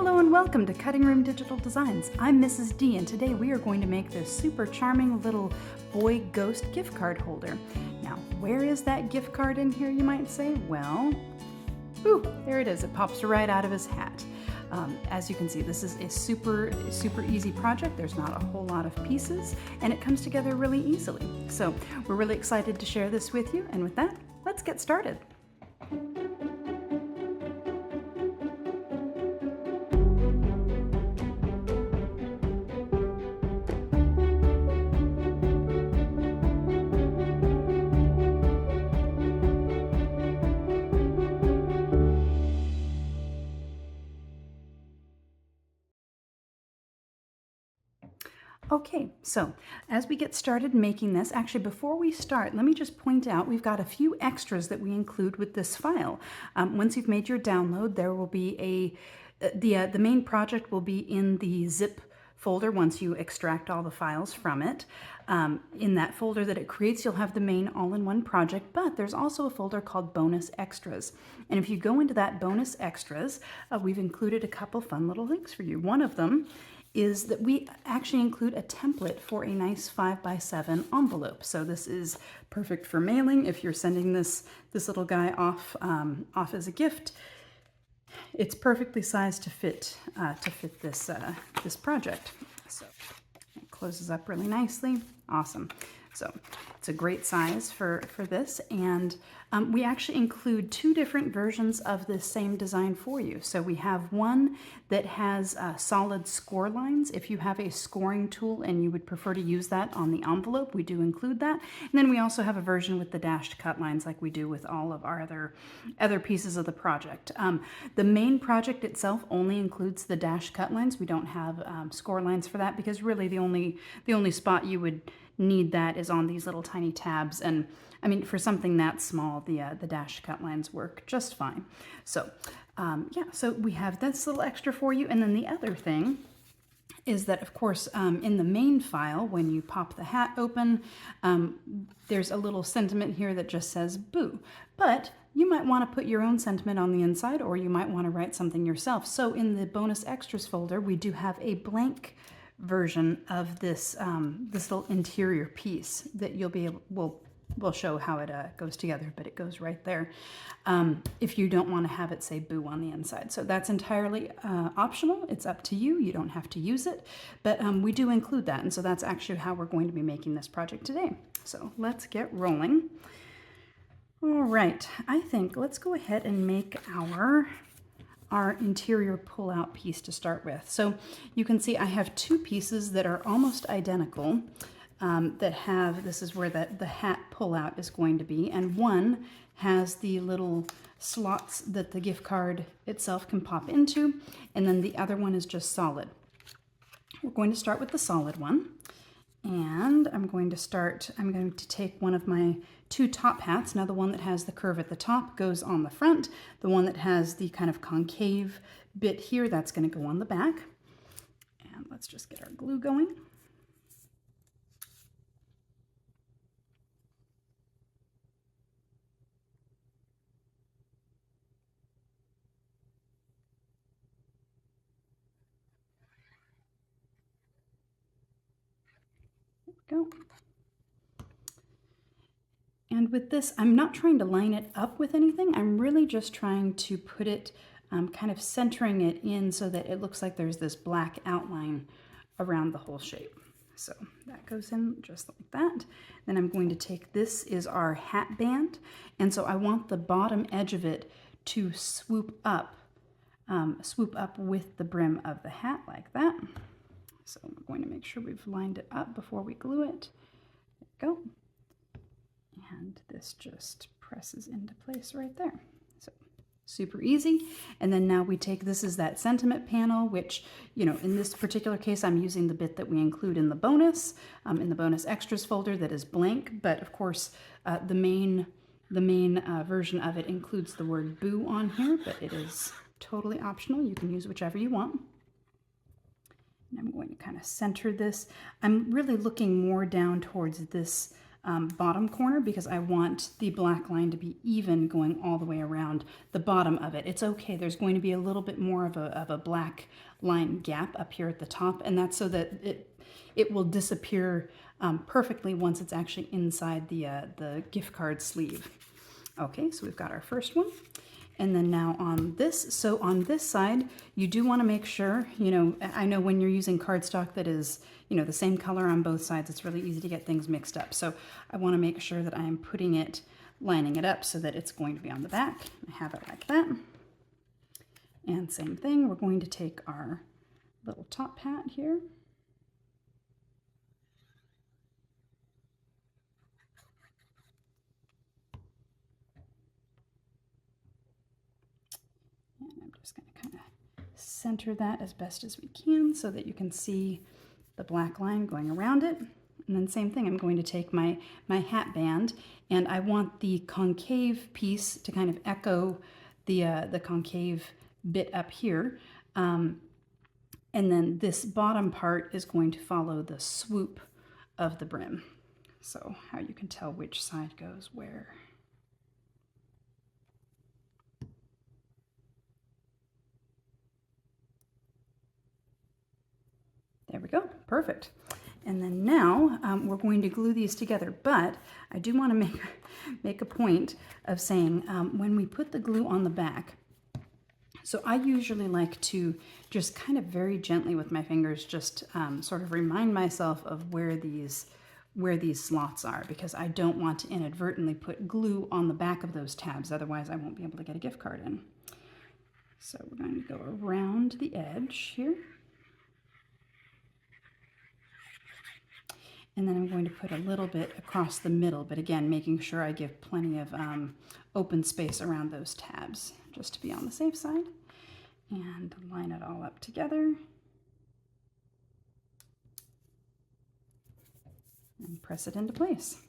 Hello and welcome to Cutting Room Digital Designs. I'm Mrs. D, and today we are going to make this super charming little boy ghost gift card holder. Now, where is that gift card in here, you might say? Well, ooh, there it is. It pops right out of his hat. As you can see, this is a super easy project. There's not a whole lot of pieces, and it comes together really easily. So we're really excited to share this with you, and with that, let's get started. Okay, so as we get started making this, actually before we start, let me just point out we've got a few extras that we include with this file. Once you've made your download, there will be the main project will be in the zip folder once you extract all the files from it. In that folder that it creates, you'll have the main all-in-one project, but there's also a folder called Bonus Extras. And if you go into that Bonus Extras, we've included a couple fun little links for you. One of them is that we actually include a template for a nice 5x7 envelope. So this is perfect for mailing. If you're sending this little guy off as a gift, it's perfectly sized to fit this project. So it closes up really nicely. Awesome. So it's a great size for this, and we actually include two different versions of this same design for you. So we have one that has solid score lines. If you have a scoring tool and you would prefer to use that on the envelope, we do include that. And then we also have a version with the dashed cut lines like we do with all of our other pieces of the project. The main project itself only includes the dashed cut lines. We don't have score lines for that because really the only spot you would need that is on these little tiny tabs, and I mean for something that small the dash cut lines work just fine. So yeah, so we have this little extra for you, and then the other thing is that of course in the main file when you pop the hat open, there's a little sentiment here that just says boo, but you might want to put your own sentiment on the inside, or you might want to write something yourself. So in the Bonus Extras folder we do have a blank version of this this little interior piece that you'll be able, we'll show how it goes together, but it goes right there if you don't want to have it say boo on the inside. So that's entirely optional. It's up to you. You don't have to use it, but we do include that, and so that's actually how we're going to be making this project today. So let's get rolling. All right, I think let's go ahead and make our interior pull-out piece to start with. So you can see I have two pieces that are almost identical that have, this is where the hat pull-out is going to be, and one has the little slots that the gift card itself can pop into, and then the other one is just solid. We're going to start with the solid one, and I'm going to take one of my two top hats. Now the one that has the curve at the top goes on the front. The one that has the kind of concave bit here, that's going to go on the back. And let's just get our glue going. There we go. And with this, I'm not trying to line it up with anything. I'm really just trying to put it, kind of centering it in so that it looks like there's this black outline around the whole shape. So that goes in just like that. Then I'm going to take, this is our hat band, and so I want the bottom edge of it to swoop up with the brim of the hat like that. So we're going to make sure we've lined it up before we glue it. There we go. And this just presses into place right there. So super easy. And then now we take, this is that sentiment panel, which, you know, in this particular case, I'm using the bit that we include in the bonus extras folder that is blank. But of course, the main version of it includes the word boo on here, but it is totally optional. You can use whichever you want. And I'm going to kind of center this. I'm really looking more down towards this bottom corner because I want the black line to be even going all the way around the bottom of it. It's okay. There's going to be a little bit more of a black line gap up here at the top, and that's so that it will disappear perfectly once it's actually inside the gift card sleeve. Okay, so we've got our first one. And then now on this, so on this side, you do want to make sure, you know, I know when you're using cardstock that is, you know, the same color on both sides, it's really easy to get things mixed up. So I want to make sure that I am putting it, lining it up so that it's going to be on the back. I have it like that. And same thing, we're going to take our little top hat here. And I'm just going to kind of center that as best as we can so that you can see the black line going around it. And then same thing, I'm going to take my hat band, and I want the concave piece to kind of echo the concave bit up here. And then this bottom part is going to follow the swoop of the brim. So how you can tell which side goes where. There we go, perfect. And then now we're going to glue these together, but I do want to make a point of saying when we put the glue on the back, so I usually like to just kind of very gently with my fingers just sort of remind myself of where these slots are, because I don't want to inadvertently put glue on the back of those tabs, otherwise I won't be able to get a gift card in. So we're going to go around the edge here. And then I'm going to put a little bit across the middle, but again, making sure I give plenty of open space around those tabs, just to be on the safe side. And line it all up together. And press it into place.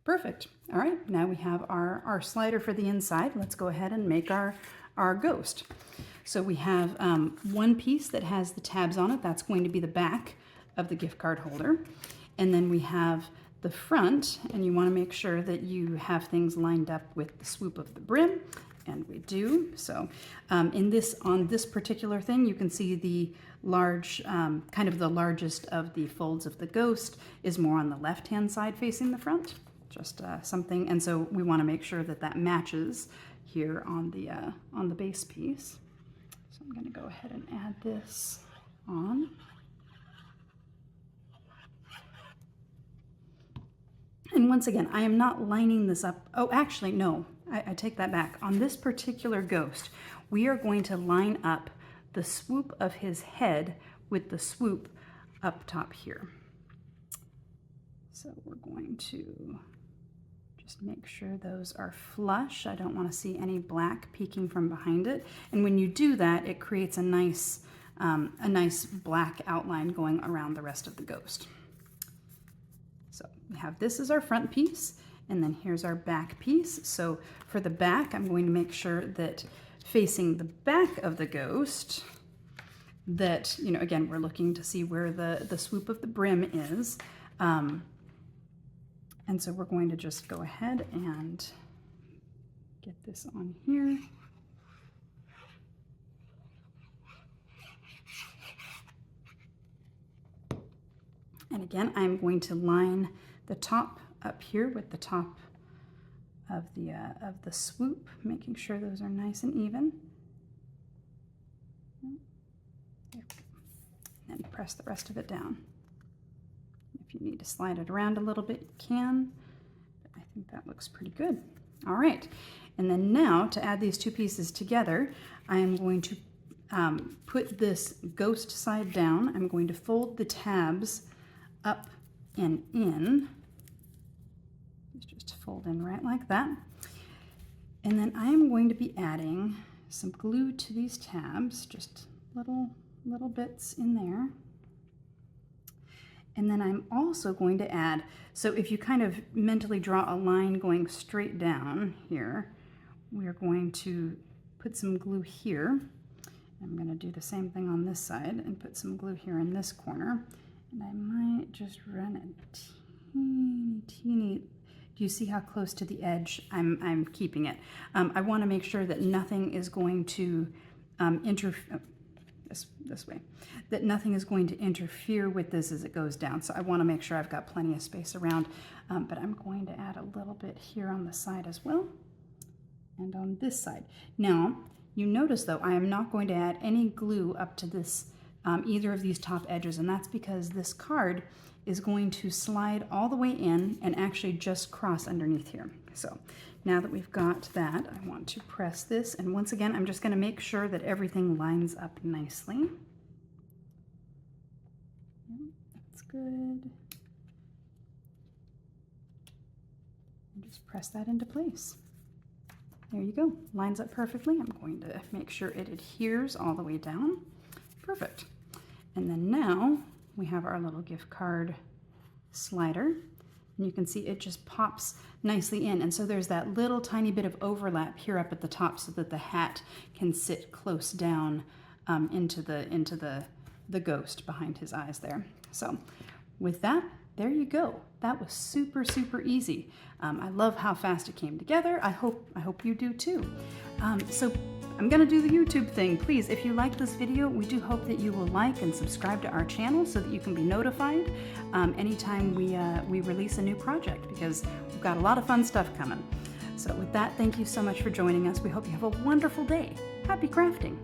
Perfect. All right, now we have our slider for the inside. Let's go ahead and make our ghost. So we have one piece that has the tabs on it. That's going to be the back of the gift card holder. And then we have the front, and you want to make sure that you have things lined up with the swoop of the brim, and we do. So on this particular thing, you can see the large, kind of the largest of the folds of the ghost is more on the left-hand side facing the front, just something. And so we want to make sure that that matches here on the base piece. So I'm going to go ahead and add this on. And once again, I am not lining this up. Oh, actually, no, I take that back. On this particular ghost, we are going to line up the swoop of his head with the swoop up top here. So we're going to just make sure those are flush. I don't want to see any black peeking from behind it. And when you do that, it creates a nice black outline going around the rest of the ghost. So we have this as our front piece, and then here's our back piece. So for the back, I'm going to make sure that facing the back of the ghost, that, you know, again, we're looking to see where the swoop of the brim is. And so we're going to just go ahead and get this on here. And again, I'm going to line the top up here with the top of the swoop, making sure those are nice and even. There we go. And then press the rest of it down. If you need to slide it around a little bit, you can. But I think that looks pretty good. All right. And then now, to add these two pieces together, I am going to put this ghost side down. I'm going to fold the tabs up and in. Just fold in right like that. And then I'm going to be adding some glue to these tabs, just little bits in there. And then I'm also going to add, so if you kind of mentally draw a line going straight down here, we're going to put some glue here. I'm going to do the same thing on this side and put some glue here in this corner. And I might just run a teeny. Do you see how close to the edge I'm keeping it? I want to make sure that nothing is going to interfere. This way, that nothing is going to interfere with this as it goes down. So I want to make sure I've got plenty of space around, but I'm going to add a little bit here on the side as well, and on this side. Now, you notice though, I am not going to add any glue up to this, either of these top edges, and that's because this card is going to slide all the way in and actually just cross underneath here. So now that we've got that, I want to press this, and once again, I'm just going to make sure that everything lines up nicely. Yep, that's good. And just press that into place. There you go, lines up perfectly. I'm going to make sure it adheres all the way down. Perfect. And then now we have our little gift card slider. And you can see it just pops nicely in. And so there's that little tiny bit of overlap here up at the top so that the hat can sit close down into the ghost behind his eyes there. So with that, there you go. That was super, super easy. I love how fast it came together. I hope you do too. So I'm gonna do the YouTube thing. Please, if you like this video, we do hope that you will like and subscribe to our channel so that you can be notified anytime we release a new project, because we've got a lot of fun stuff coming. So with that, thank you so much for joining us. We hope you have a wonderful day. Happy crafting.